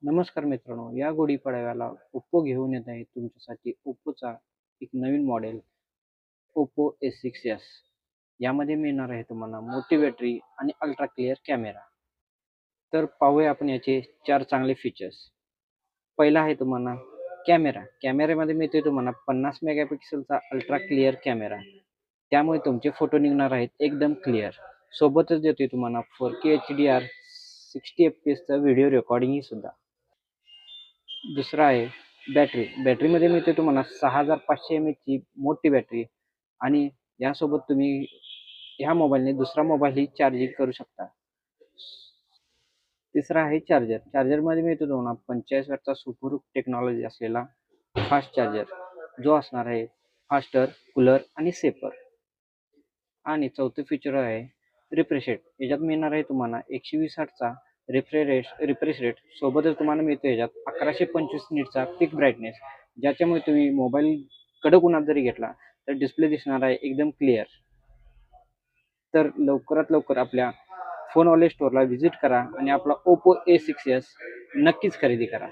नमस्कार मित्रांनो, या गुढीपाडव्याला ओप्पो घेऊन येत आहे तुमच्यासाठी ओप्पोचा एक नवीन मॉडेल ओप्पो A6s. यामध्ये मिळणार आहे तुम्हाला मोठी बॅटरी आणि अल्ट्रा क्लिअर कॅमेरा. तर पाहूया आपण याचे 4 चांगले फीचर्स. पहिला आहे तुम्हाला कॅमेरा. कॅमेऱ्यामध्ये मिळते तुम्हाला 50 मेगापिक्सेलचा अल्ट्रा क्लिअर कॅमेरा. त्यामुळे तुमचे फोटो निघणार आहेत एकदम क्लिअर. सोबतच देतोय तुम्हाला 4K HDR 60 FPSचा व्हिडिओ रेकॉर्डिंगही सुद्धा. दुसरा आहे बॅटरी. बॅटरीमध्ये मिळते तुम्हाला 6500 mAhची मोठी बॅटरी आणि यासोबत तुम्ही ह्या मोबाईलने दुसरा मोबाईलही चार्जिंग करू शकता. तिसरा आहे चार्जर. चार्जरमध्ये मिळतो तुम्हाला 45 वॅटचा सुपरहूक टेक्नॉलॉजी असलेला फास्ट चार्जर, जो असणार आहे फास्टर, कूलर आणि सेफर. आणि चौथं फीचर आहे रिफ्रेश रेट. याच्यात मिळणार आहे तुम्हाला 120 हर्ट्जचा रिफ्रेश रेट. सोबतच तुम्हाला मिळतो याच्यात 1125 निटचा पीक ब्राईटनेस, ज्याच्यामुळे तुम्ही मोबाईल कडक उन्हात जरी घेतला तर डिस्प्ले दिसणार आहे एकदम क्लिअर. तर लवकरात लवकर आपल्या फोनवाले स्टोअरला व्हिजिट करा आणि आपला ओप्पो A6s नक्कीच खरेदी करा.